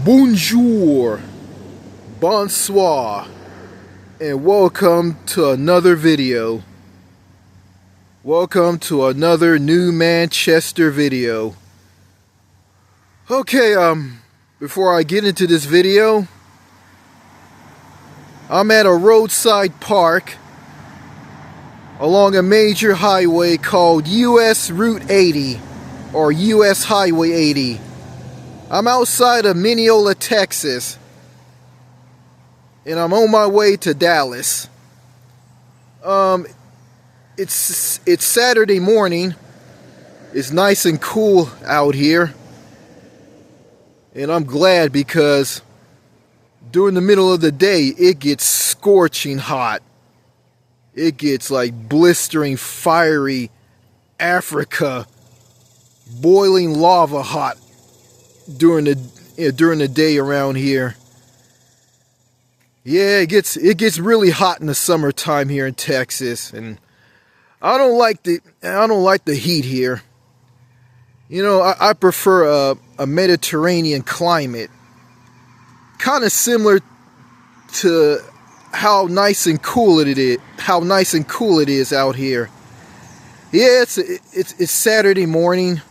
Bonjour, bonsoir, and welcome to another video. Welcome to another New Manchester video. Okay, before I get into this video, I'm at a roadside park along a major highway called US Route 80 or US Highway 80. I'm outside of Mineola, Texas, and I'm on my way to Dallas. It's Saturday morning. It's nice and cool out here, and I'm glad because during the middle of the day it gets scorching hot. It gets like blistering, fiery Africa, boiling lava hot during the day around here. Yeah, it gets really hot in the summertime here in Texas, and I don't like the heat here. You know, I prefer a Mediterranean climate, kind of similar to how nice and cool it is out here. Yeah, it's Saturday morning.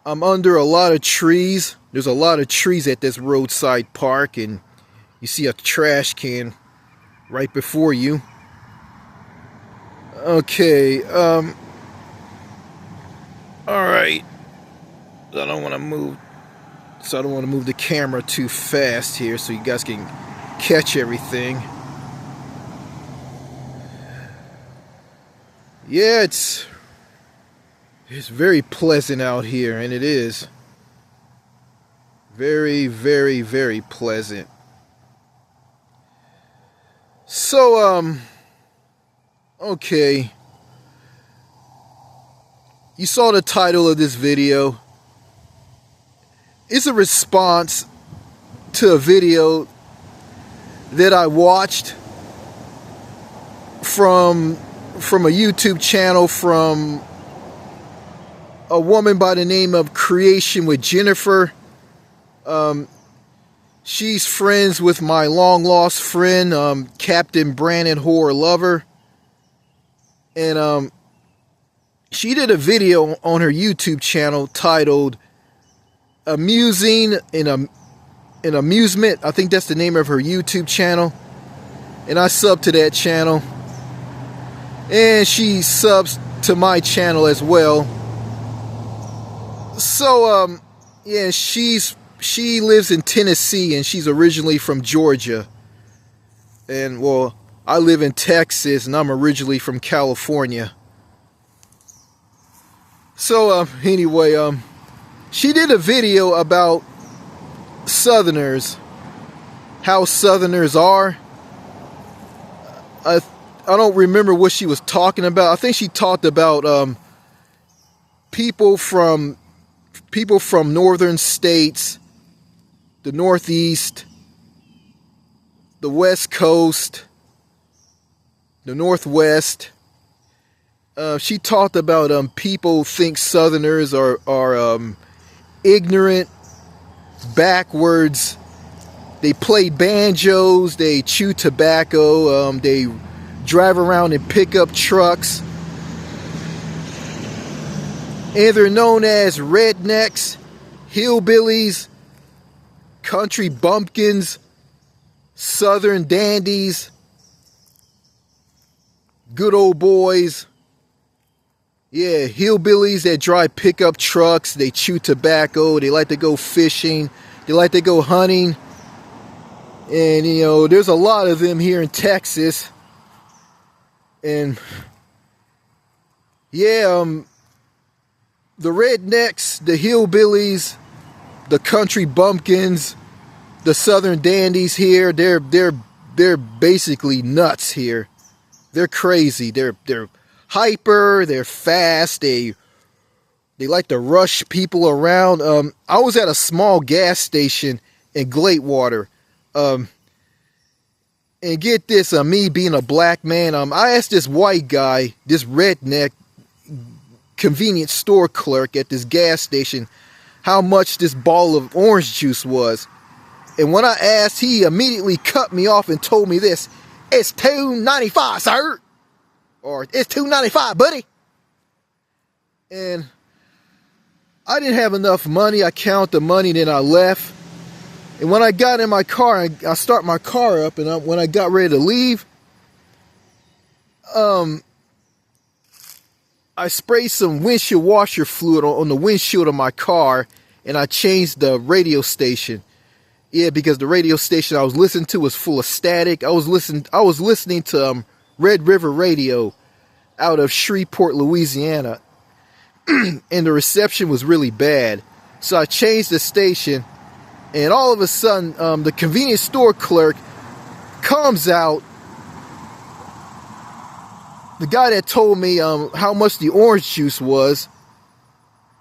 I'm under a lot of trees. There's a lot of trees at this roadside park, and you see a trash can right before you. Okay, all right. I don't want to move the camera too fast here so you guys can catch everything. Yeah, it's very pleasant out here, and it is very, very, very pleasant. So, okay. You saw the title of this video. It's a response to a video that I watched from a YouTube channel from a woman by the name of Creation with Jennifer. She's friends with my long lost friend, Captain Brandon Horror Lover. And she did a video on her YouTube channel titled Amusing and Amusement. I think that's the name of her YouTube channel. And I sub to that channel. And she subs to my channel as well. So, yeah, she lives in Tennessee, and she's originally from Georgia. And, well, I live in Texas, and I'm originally from California. So, anyway, she did a video about Southerners, how Southerners are. I don't remember what she was talking about. I think she talked about people from northern states, the Northeast, the West Coast, the Northwest. She talked about people think Southerners are ignorant, backwards. They play banjos, they chew tobacco, they drive around in pickup trucks. And they're known as rednecks, hillbillies, country bumpkins, southern dandies, good old boys. Yeah, hillbillies that drive pickup trucks, they chew tobacco, they like to go fishing, they like to go hunting. And, you know, there's a lot of them here in Texas. And, yeah, the rednecks, the hillbillies, the country bumpkins, the southern dandies here, they're basically nuts here. They're crazy. They're hyper, they're fast, they like to rush people around. I was at a small gas station in Gladewater. And get this, me being a black man, I asked this white guy, this redneck convenience store clerk at this gas station, how much this bottle of orange juice was. And when I asked, he immediately cut me off and told me this: "It's $2.95, sir," or "It's $2.95, buddy." And I didn't have enough money. I counted the money, then I left. And when I got in my car, I start my car up, and when I got ready to leave, I sprayed some windshield washer fluid on the windshield of my car, and I changed the radio station. Yeah, because the radio station I was listening to was full of static. I was listening to Red River Radio out of Shreveport, Louisiana, and the reception was really bad. So I changed the station, and all of a sudden, the convenience store clerk comes out. The guy that told me how much the orange juice was,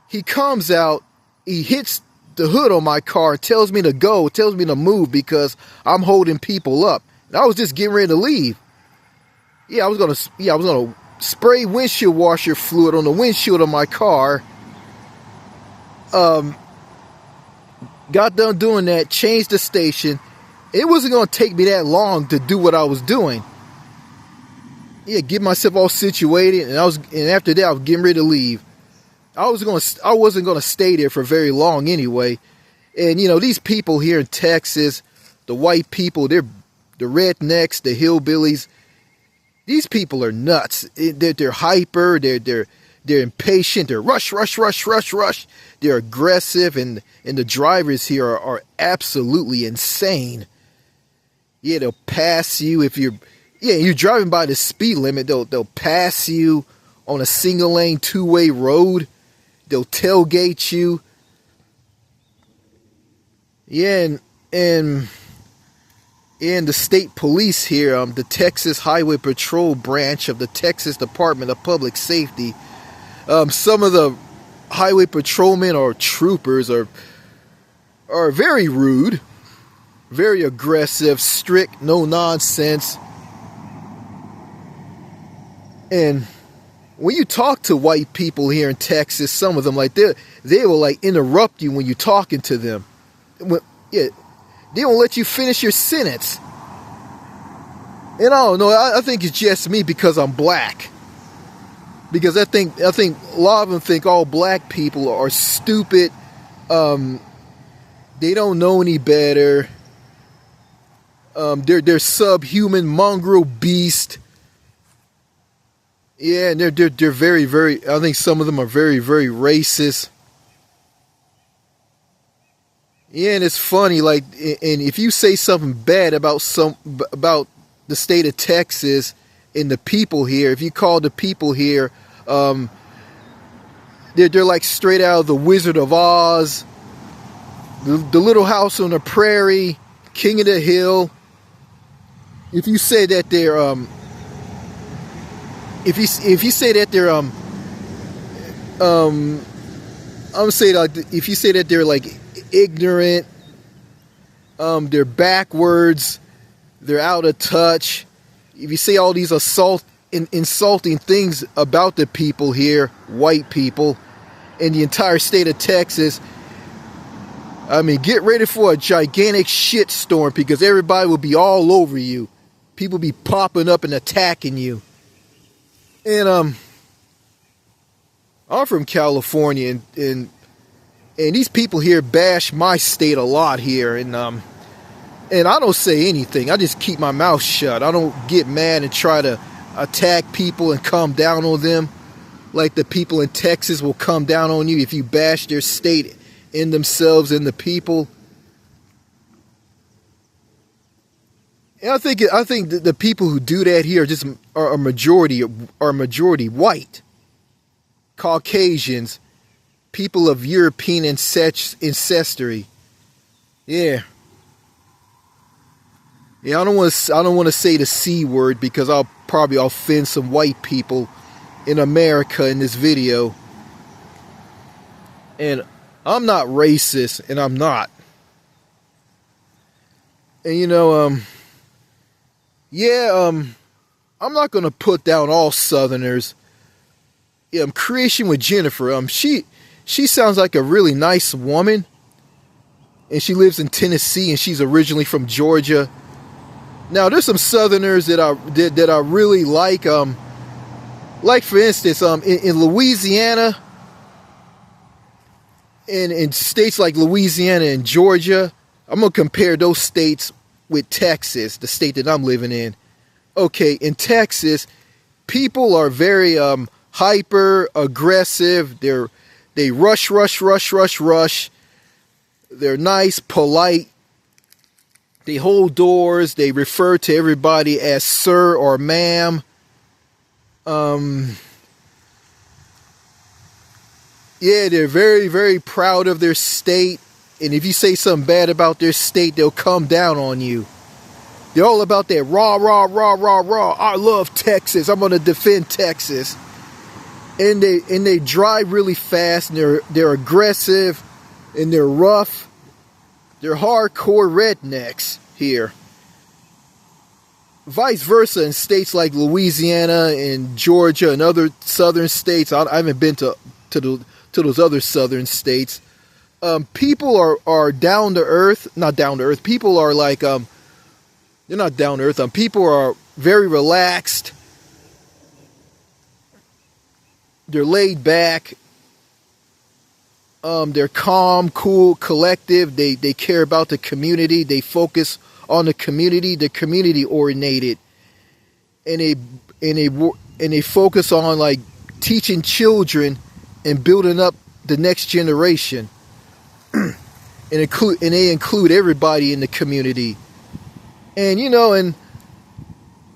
he comes out, he hits the hood on my car, tells me to go, tells me to move because I'm holding people up. And I was just getting ready to leave. I was gonna spray windshield washer fluid on the windshield of my car. Got done doing that, changed the station. It wasn't gonna take me that long to do what I was doing. Get myself all situated, and after that I was getting ready to leave. I wasn't gonna stay there for very long anyway. And these people here in Texas, the white people, they're the rednecks, the hillbillies. These people are nuts. They're hyper. They're impatient. They're rush. They're aggressive, and the drivers here are absolutely insane. They'll pass you if you're driving by the speed limit. They'll pass you on a single lane, two-way road. They'll tailgate you. And the state police here, the Texas Highway Patrol branch of the Texas Department of Public Safety, some of the highway patrolmen or troopers are very rude, very aggressive, strict, no nonsense. And when you talk to white people here in Texas, some of them they will interrupt you when you're talking to them. They won't let you finish your sentence. And I don't know, I think it's just me because I'm black. Because I think a lot of them think all black people are stupid. They don't know any better. They're subhuman mongrel beast. And they're very, very, I think some of them are very, very racist. And it's funny, and if you say something bad about the state of Texas and the people here, if you call the people here, they're like straight out of the Wizard of Oz, the Little House on the Prairie, King of the Hill. If you say that they're if you say that they're if you say that they're ignorant, they're backwards, they're out of touch, if you say all these insulting things about the people here, white people, in the entire state of Texas, get ready for a gigantic shitstorm, because everybody will be all over you. People be popping up and attacking you. And I'm from California, and these people here bash my state a lot here, and I don't say anything. I just keep my mouth shut. I don't get mad and try to attack people and come down on them like the people in Texas will come down on you if you bash their state in themselves and the people. And I think the people who do that here are a majority white, Caucasians, people of European ancestry. Yeah, I don't want to say the C word because I'll probably offend some white people in America in this video. And I'm not racist, and I'm not. And I'm not going to put down all Southerners. Creation with Jennifer, She sounds like a really nice woman, and she lives in Tennessee, and she's originally from Georgia. Now, there's some Southerners that I really like. Like for instance, in Louisiana, in states like Louisiana and Georgia, I'm gonna compare those states with Texas, the state that I'm living in. Okay, in Texas, people are very hyper aggressive. They rush. They're nice, polite. They hold doors. They refer to everybody as sir or ma'am. Yeah, they're very, very proud of their state. And if you say something bad about their state, they'll come down on you. They're all about that rah. I love Texas. I'm going to defend Texas. And they drive really fast, and they're aggressive, and they're rough. They're hardcore rednecks here. Vice versa in states like Louisiana and Georgia and other southern states. I haven't been to those other southern states. People are down to earth. Not down to earth. People are like they're not down to earth. People are very relaxed. They're laid back. They're calm, cool, collective. They care about the community. They focus on the community. They're community oriented, and they focus on like teaching children and building up the next generation. and they include everybody in the community. And and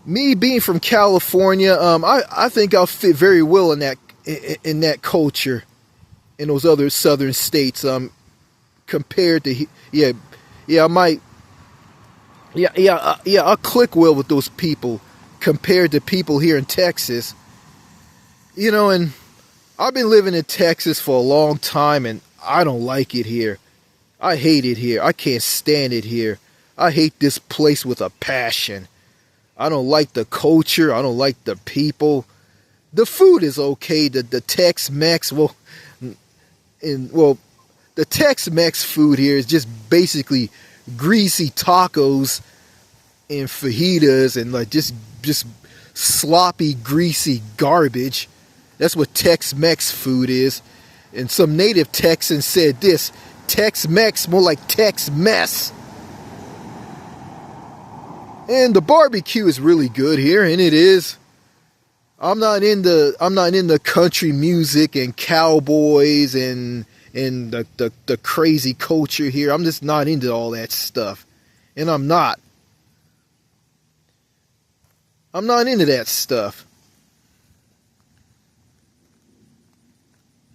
me being from California, I think I'll fit very well in that culture in those other southern states. Compared to I'll click well with those people compared to people here in Texas. And I've been living in Texas for a long time, and I don't like it here. I hate it here. I can't stand it here. I hate this place with a passion. I don't like the culture. I don't like the people. The food is okay. The Tex-Mex, the Tex-Mex food here is just basically greasy tacos and fajitas and like just sloppy, greasy garbage. That's what Tex-Mex food is. And some native Texans said this: Tex-Mex, more like Tex-Mess. And the barbecue is really good here, and it is. I'm not into country music and cowboys and the crazy culture here. I'm just not into all that stuff. And I'm not into that stuff.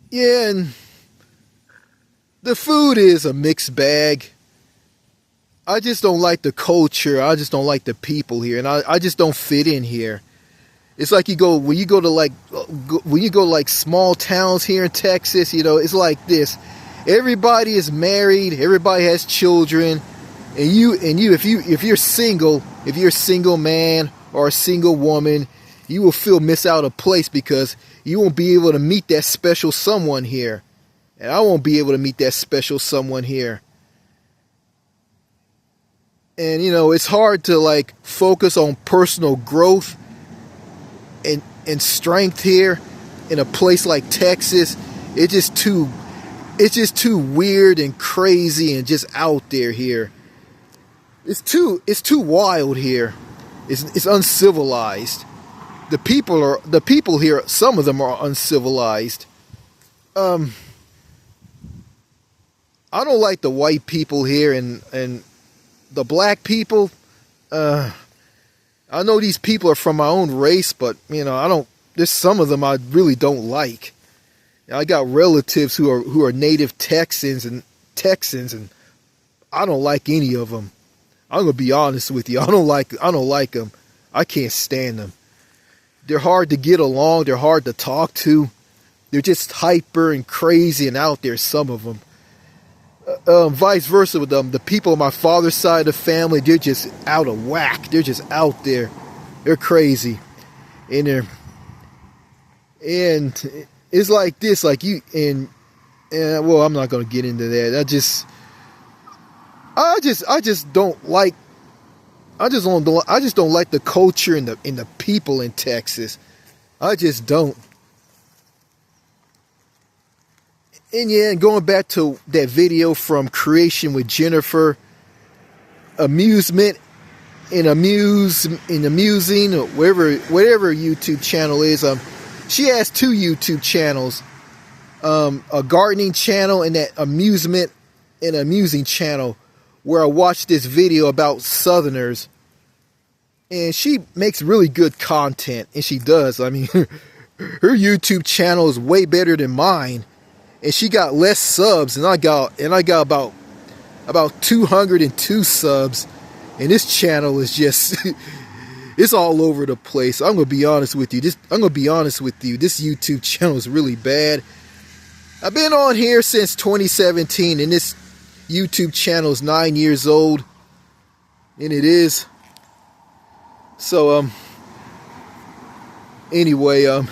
Yeah, and the food is a mixed bag. I just don't like the culture. I just don't like the people here, and I just don't fit in here. It's like when you go to like small towns here in Texas, it's like this. Everybody is married, everybody has children, and if you're a single man or a single woman, you will feel miss out a place because you won't be able to meet that special someone here. And I won't be able to meet that special someone here. And it's hard to like focus on personal growth and strength here in a place like Texas. It's just too weird and crazy and just out there here. It's too wild here. It's uncivilized. The people here, some of them are uncivilized. I don't like the white people here and the black people. I know these people are from my own race, but there's some of them I really don't like. I got relatives who are native Texans, and I don't like any of them. I'm gonna be honest with you. I don't like them. I can't stand them. They're hard to get along. They're hard to talk to. They're just hyper and crazy and out there. Some of them. Vice versa with them. The people on my father's side of the family, they're just out of whack. They're just out there. They're crazy. And it's like this, like And well, I'm not gonna get into that. I just don't like. I just don't like the culture and the people in Texas. I just don't. And yeah, going back to that video from Creation with Jennifer, amusement and amusing, or whatever YouTube channel is. She has 2 YouTube channels, a gardening channel and that amusement and amusing channel, where I watched this video about Southerners, and she makes really good content, and she does. I mean, her YouTube channel is way better than mine, and she got less subs, and I got about 202 subs, and this channel is just it's all over the place. I'm gonna be honest with you. This YouTube channel is really bad. I've been on here since 2017, and this YouTube channel is 9 years old, and it is. So anyway,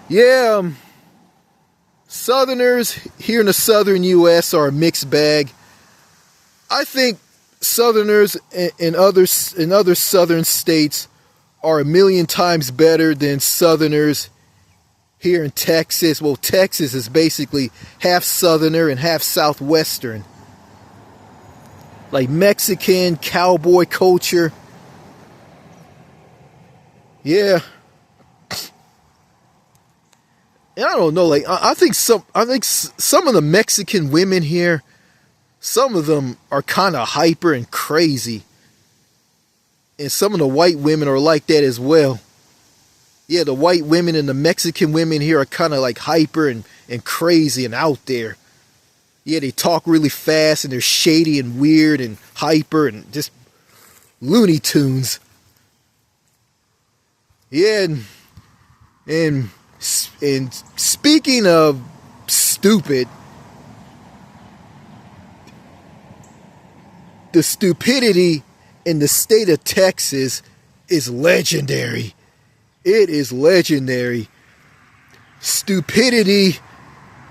yeah, Southerners here in the southern U.S. are a mixed bag. I think Southerners in other southern states are a million times better than Southerners here in Texas. Well, Texas is basically half Southerner and half Southwestern. Like Mexican cowboy culture. Yeah. And I don't know, like I think some of the Mexican women here, some of them are kind of hyper and crazy. And some of the white women are like that as well. Yeah, the white women and the Mexican women here are kind of like hyper and crazy and out there. Yeah, they talk really fast and they're shady and weird and hyper and just Looney Tunes. Yeah, and speaking of stupid, the stupidity in the state of Texas is legendary. It is legendary. Stupidity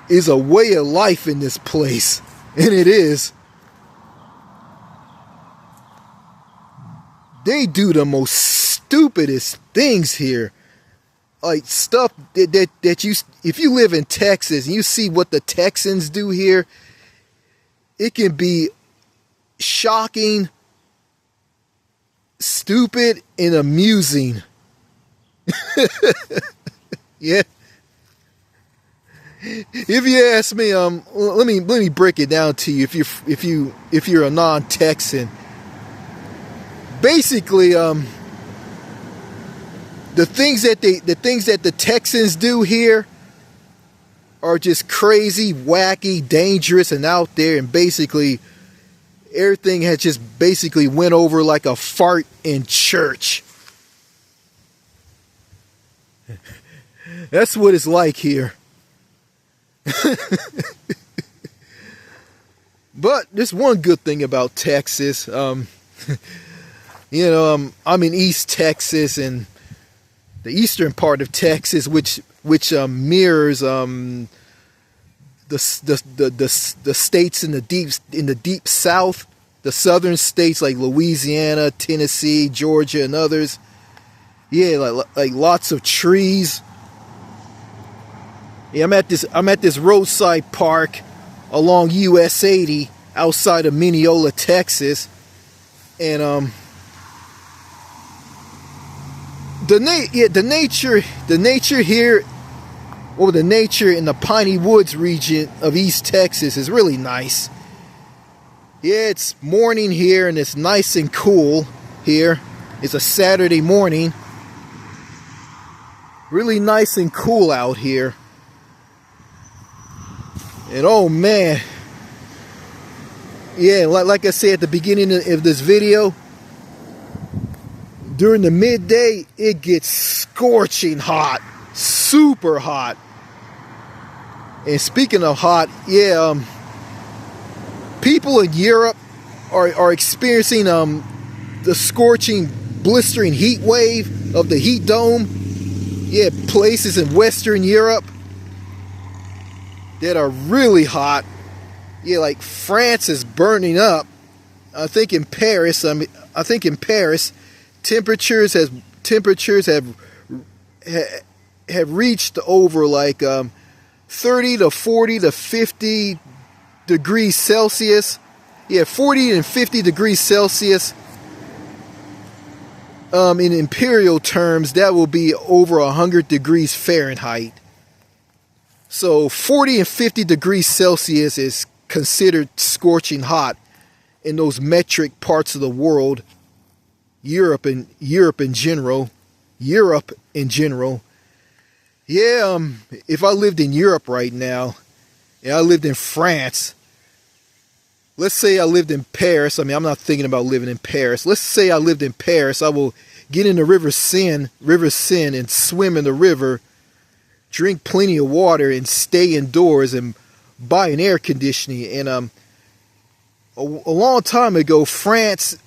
is a way of life in this place. And it is. They do the most stupidest things here. Like stuff that you, if you live in Texas and you see what the Texans do here, it can be shocking, stupid, and amusing. Yeah. If you ask me, let me break it down to you. If you're a non-Texan, basically, the things that the Texans do here are just crazy, wacky, dangerous, and out there, and basically everything has just basically went over like a fart in church. That's what it's like here. But there's one good thing about Texas. I'm in East Texas, and the eastern part of Texas, which mirrors the states in the deep South, the southern states like Louisiana, Tennessee, Georgia, and others. Yeah, like lots of trees. Yeah, I'm at this roadside park along US 80 outside of Mineola, Texas, and the nature here, or the nature in the Piney Woods region of East Texas is really nice. Yeah, it's morning here and it's nice and cool here. It's a Saturday morning. Really nice and cool out here. And oh man, yeah, like I said at the beginning of this video, during the midday, it gets scorching hot, super hot. And speaking of hot, yeah, people in Europe are experiencing the scorching, blistering heat wave of the heat dome. Yeah, places in Western Europe. that are really hot. Yeah, like France is burning up. I think in Paris, temperatures have reached over like 30 to 40 to 50 degrees Celsius. Yeah, 40 and 50 degrees Celsius. In imperial terms, that will be over 100 degrees Fahrenheit. So 40 and 50 degrees Celsius is considered scorching hot in those metric parts of the world. Europe in general. Yeah, if I lived in Europe right now, and I lived in France, let's say I lived in Paris. I mean, I'm not thinking about living in Paris. Let's say I lived in Paris. I will get in the River Seine, and swim in the river, drink plenty of water, and stay indoors and buy an air conditioning. And a long time ago, France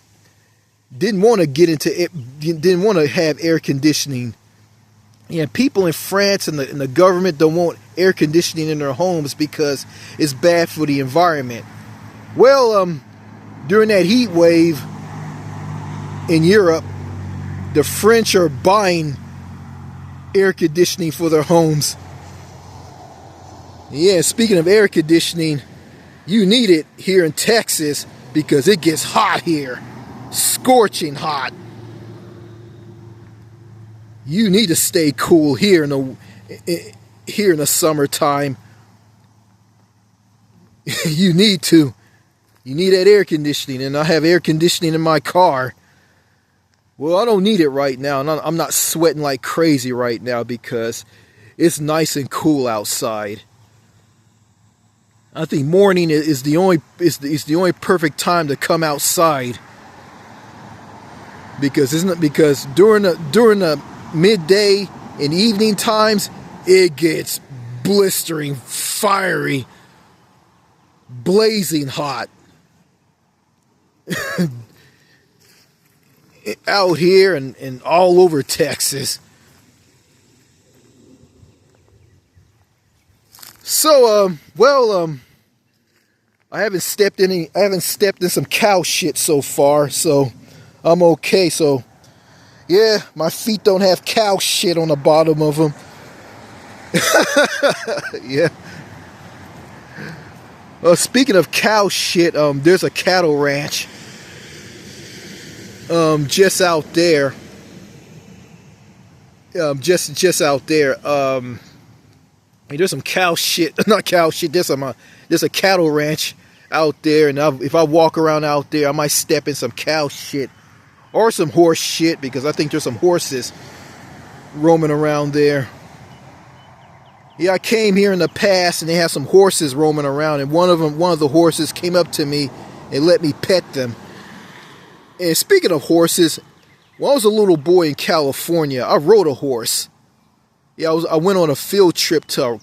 didn't want to didn't want to have air conditioning. Yeah, people in France and the government don't want air conditioning in their homes because it's bad for the environment. Well, during that heat wave in Europe, the French are buying air conditioning for their homes. Yeah, speaking of air conditioning, you need it here in Texas because it gets hot here. Scorching hot. You need to stay cool here in the summertime. You need to. You need that air conditioning, and I have air conditioning in my car. Well, I don't need it right now, and I'm not sweating like crazy right now because it's nice and cool outside. I think morning is the only perfect time to come outside because during the midday and evening times it gets blistering, fiery, blazing hot. Out here and all over Texas. So I haven't stepped in some cow shit so far, so I'm okay. So yeah, my feet don't have cow shit on the bottom of them. Yeah. Speaking of cow shit, there's a cattle ranch just out there. Just out there. There's some cow shit, not cow shit. There's a cattle ranch out there, and if I walk around out there, I might step in some cow shit or some horse shit because I think there's some horses roaming around there. Yeah, I came here in the past, and they had some horses roaming around, and one of the horses came up to me and let me pet them. And speaking of horses, when I was a little boy in California, I rode a horse. Yeah, I went on a field trip to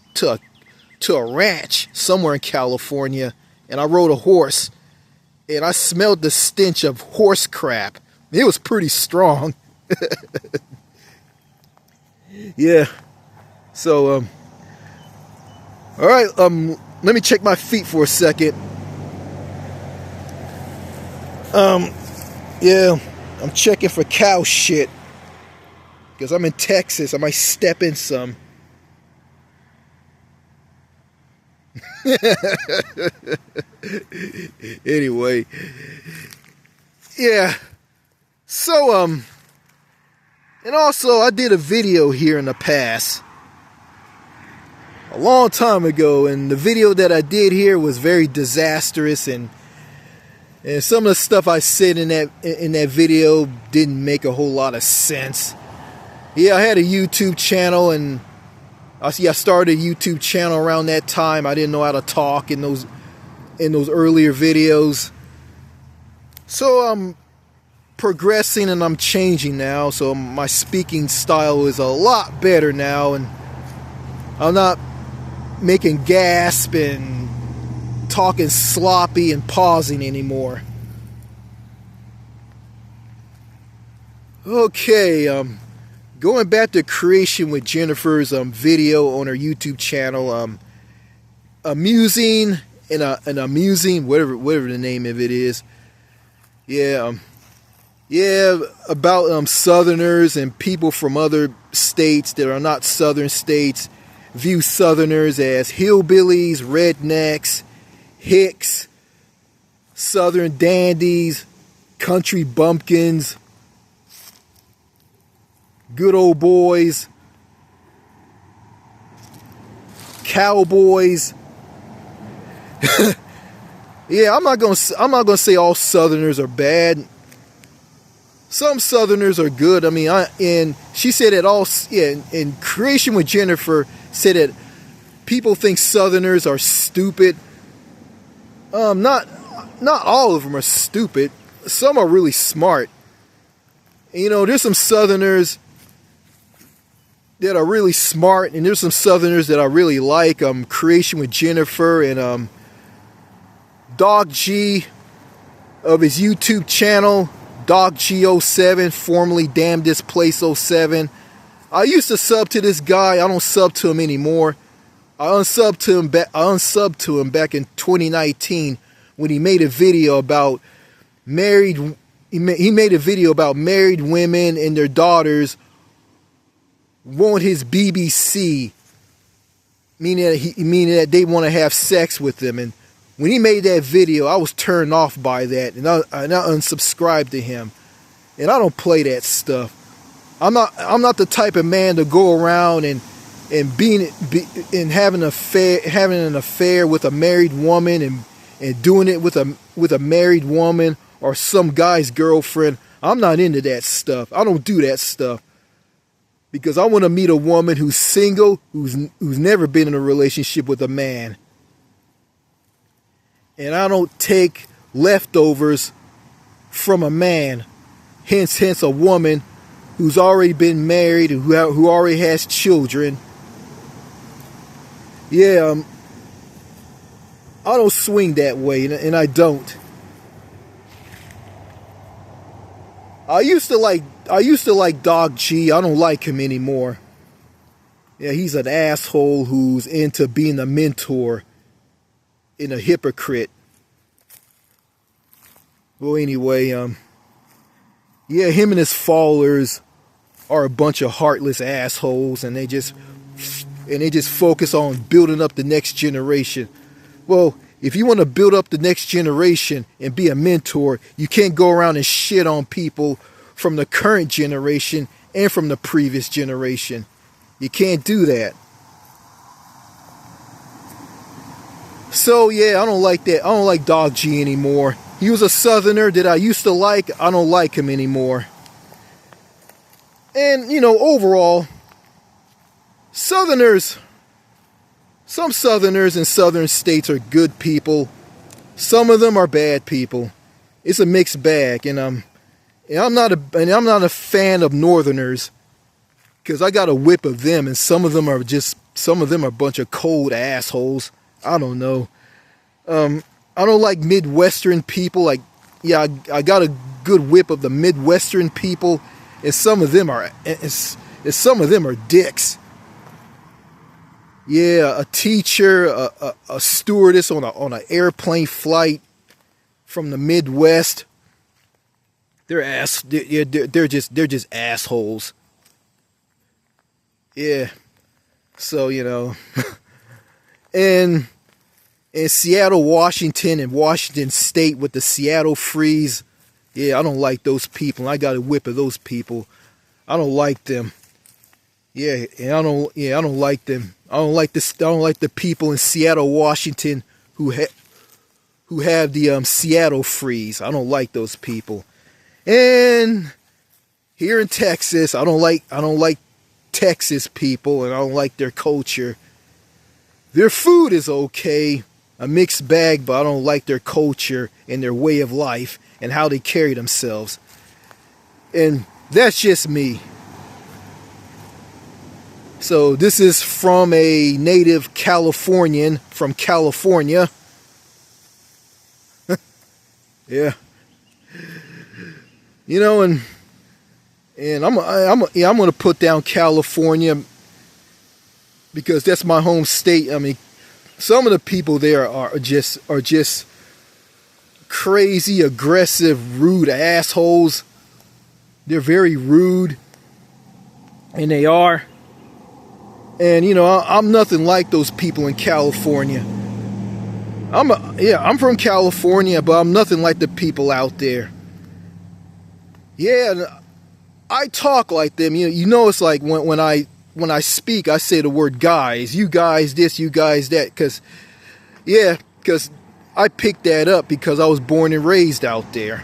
a ranch somewhere in California, and I rode a horse, and I smelled the stench of horse crap. It was pretty strong. Yeah. So, all right. Let me check my feet for a second. Yeah, I'm checking for cow shit because I'm in Texas. I might step in some. Anyway, yeah. So, and also I did a video here in the past, a long time ago, and the video that I did here was very disastrous, and some of the stuff I said in that video didn't make a whole lot of sense. Yeah, I had a YouTube channel, and I started a YouTube channel around that time. I didn't know how to talk in those earlier videos. So I'm progressing and I'm changing now. So my speaking style is a lot better now, and I'm not making gasp and talking sloppy and pausing anymore. Okay, going back to Creation with Jennifer's video on her YouTube channel. Amusing and Amusing, whatever the name of it is. Yeah, yeah, about Southerners and people from other states that are not Southern states view Southerners as hillbillies, rednecks, hicks, Southern dandies, country bumpkins, good old boys, cowboys. Yeah, I'm not gonna say all Southerners are bad. Some Southerners are good. I mean, and she said that in Creation with Jennifer said that people think Southerners are stupid. Not all of them are stupid. Some are really smart. And, you know, there's some Southerners that are really smart, and there's some Southerners that I really like. Creation with Jennifer and Dog G of his YouTube channel. Dog G07, formerly Damn This Place 07. I used to sub to this guy. I don't sub to him anymore. I unsubbed to him back in 2019 when he made a video about married. He made a video about married women and their daughters want his BBC, meaning that they want to have sex with them. And when he made that video, I was turned off by that, and I unsubscribed to him. And I don't play that stuff. I'm not the type of man to go around and having an affair with a married woman and doing it with a married woman or some guy's girlfriend. I'm not into that stuff. I don't do that stuff. Because I want to meet a woman who's single, who's never been in a relationship with a man. And I don't take leftovers from a man. Hence a woman who's already been married, who already has children. Yeah, I don't swing that way, and I don't. I used to like Dog G. I don't like him anymore. Yeah, he's an asshole who's into being a mentor and a hypocrite. Well, anyway, yeah, him and his followers are a bunch of heartless assholes, and they just focus on building up the next generation. Well, if you want to build up the next generation and be a mentor, you can't go around and shit on people from the current generation and from the previous generation. You can't do that. So yeah, I don't like that. I don't like Dog G anymore. He was a Southerner that I used to like. I don't like him anymore. And, you know, overall, Southerners, some Southerners in Southern states are good people. Some of them are bad people. It's a mixed bag, and I'm not a fan of Northerners, because I got a whip of them, and some of them are a bunch of cold assholes. I don't know. I don't like Midwestern people. Like, yeah, I got a good whip of the Midwestern people, and some of them are dicks. Yeah, a teacher, a stewardess on an airplane flight from the Midwest. They're just assholes. Yeah. So, you know, and in Seattle, Washington, and Washington State with the Seattle Freeze, yeah, I don't like those people. I got a whip of those people. I don't like them. Yeah, and I don't like them. I don't like the people in Seattle, Washington who have the Seattle Freeze. I don't like those people. And here in Texas, I don't like Texas people, and I don't like their culture. Their food is okay, a mixed bag, but I don't like their culture and their way of life and how they carry themselves. And that's just me. So this is from a native Californian from California. Yeah. You know, and I'm going to put down California because that's my home state. I mean, some of the people there are just crazy, aggressive, rude assholes. They're very rude, and they are. And you know, I'm nothing like those people in California. I'm from California, but I'm nothing like the people out there. Yeah, and I talk like them. You know, it's like when I speak, I say the word guys. You guys this, you guys that, because I picked that up because I was born and raised out there.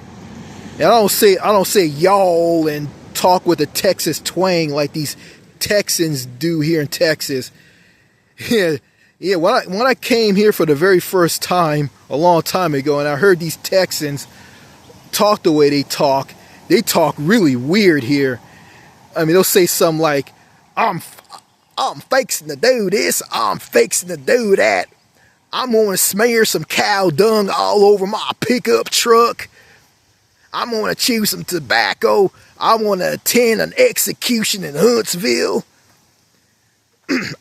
And I don't say y'all and talk with a Texas twang like these Texans do here in Texas. Yeah. When I came here for the very first time a long time ago, and I heard these Texans talk the way they talk really weird here. I mean, they'll say something like, I'm fixing to do this, I'm fixing to do that. I'm going to smear some cow dung all over my pickup truck. I'm going to chew some tobacco. I want to attend an execution in Huntsville.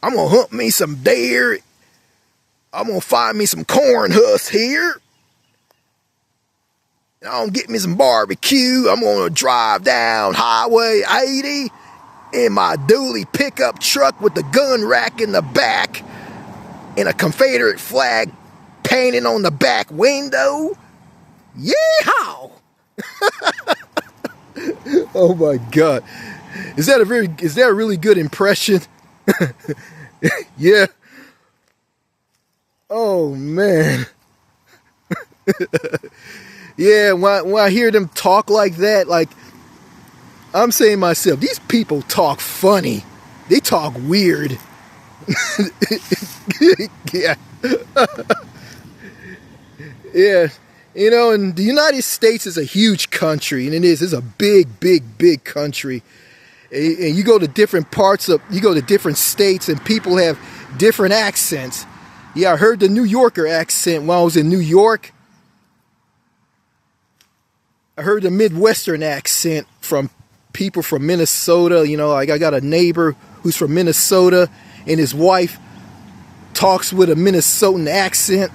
I'm going to hunt me some deer. I'm going to find me some corn husks here. And I'm going to get me some barbecue. I'm going to drive down Highway 80 in my dually pickup truck with the gun rack in the back and a Confederate flag painted on the back window. Yeehaw! Oh my God. Is that a really good impression? Yeah. Oh man. Yeah, when I hear them talk like that, like, I'm saying to myself, these people talk funny. They talk weird. Yeah. Yeah. You know, and the United States is a huge country, and it's a big, big, big country. And you go to different different states, and people have different accents. Yeah, I heard the New Yorker accent when I was in New York. I heard the Midwestern accent from people from Minnesota. You know, like I got a neighbor who's from Minnesota, and his wife talks with a Minnesotan accent.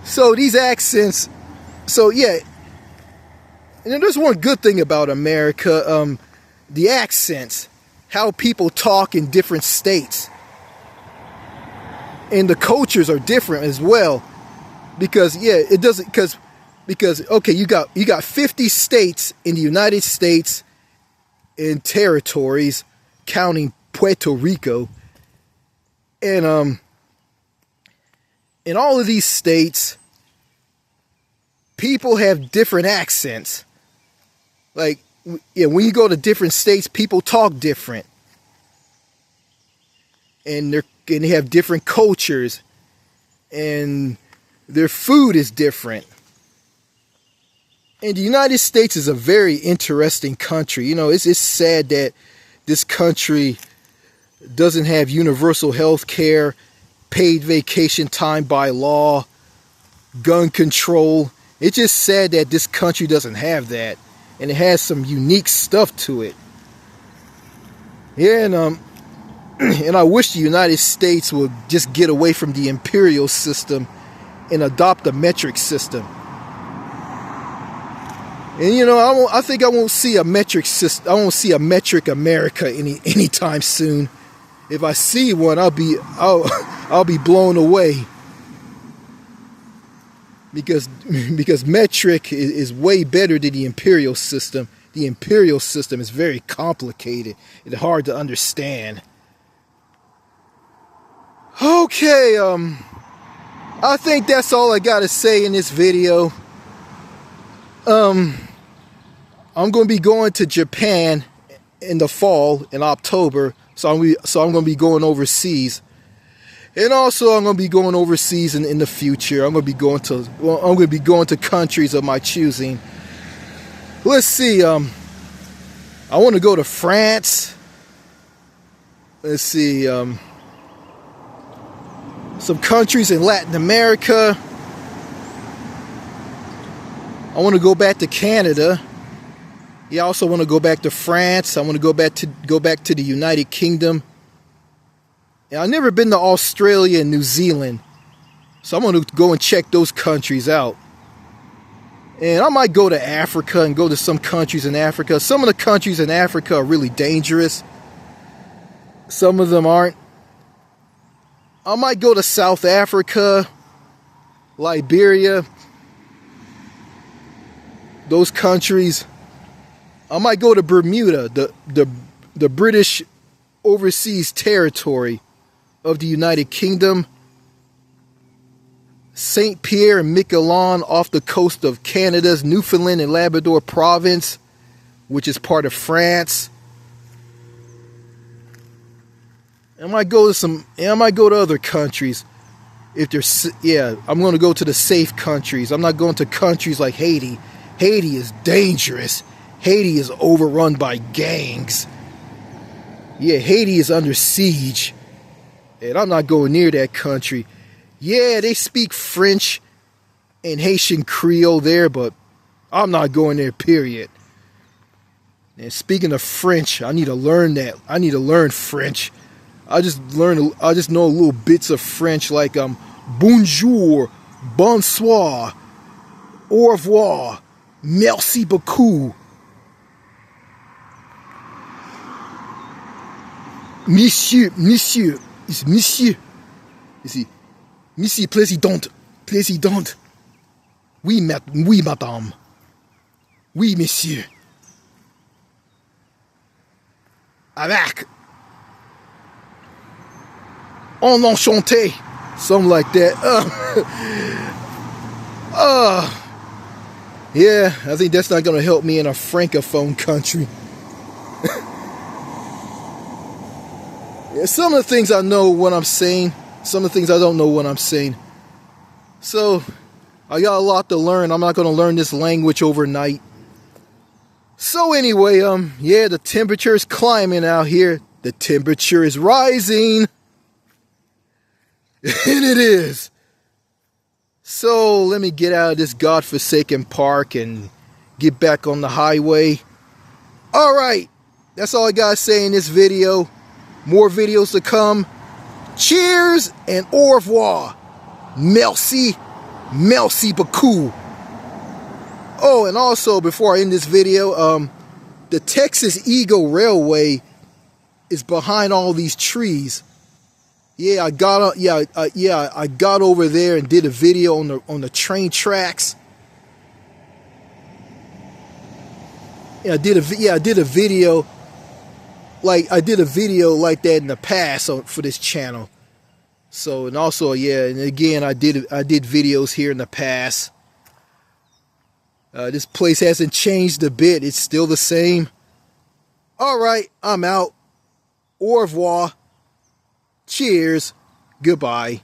So these accents, yeah. And there's one good thing about America, the accents, how people talk in different states. And the cultures are different as well. Because, yeah, it doesn't, because okay, you got 50 states in the United States and territories, counting Puerto Rico. And in all of these states, people have different accents. Like, yeah, when you go to different states, people talk different. And they have different cultures. And their food is different. And the United States is a very interesting country. You know, it's sad that this country doesn't have universal health care, paid vacation time by law, gun control. It's just sad that this country doesn't have that. And it has some unique stuff to it. Yeah, and I wish the United States would just get away from the imperial system and adopt a metric system. And you know, I think I won't see a metric system. I won't see a metric America anytime soon. If I see one, I'll be blown away. Because metric is way better than the imperial system. The imperial system is very complicated and hard to understand. Okay, I think that's all I gotta say in this video. I'm going to be going to Japan in the fall, in October, so I'm going to be going overseas. And also, I'm going to be going overseas in the future. I'm going to be going to countries of my choosing. Let's see. I want to go to France. Let's see. Some countries in Latin America. I want to go back to Canada. Yeah, I also want to go back to France. I want to go back to the United Kingdom. And I've never been to Australia and New Zealand. So I'm going to go and check those countries out. And I might go to Africa and go to some countries in Africa. Some of the countries in Africa are really dangerous. Some of them aren't. I might go to South Africa, Liberia, those countries. I might go to Bermuda, the British overseas territory of the United Kingdom. St. Pierre and Miquelon off the coast of Canada's Newfoundland and Labrador province, which is part of France. I might go to other countries if there's, yeah, I'm going to go to the safe countries. I'm not going to countries like Haiti. Haiti is dangerous. Haiti is overrun by gangs. Yeah, Haiti is under siege. And I'm not going near that country. Yeah, they speak French and Haitian Creole there, but I'm not going there, period. And speaking of French, I need to learn that. I need to learn French. I just know little bits of French like bonjour, bonsoir, au revoir, merci beaucoup. Monsieur, it's monsieur. You see, Monsieur Président, oui, madame, oui, monsieur. Avec, en enchanté, something like that. Yeah, I think that's not gonna help me in a francophone country. Yeah, some of the things I know what I'm saying. Some of the things I don't know what I'm saying. So, I got a lot to learn. I'm not going to learn this language overnight. So anyway, yeah, the temperature is climbing out here. The temperature is rising. And it is. So, let me get out of this godforsaken park and get back on the highway. Alright, that's all I got to say in this video. More videos to come. Cheers and au revoir. Merci. Merci beaucoup. Oh, and also before I end this video, the Texas Eagle Railway is behind all these trees. Yeah, I got over there and did a video on the train tracks. Yeah, I did a video like that in the past for this channel. So, and also, yeah, and again, I did videos here in the past. This place hasn't changed a bit. It's still the same. All right, I'm out. Au revoir. Cheers. Goodbye.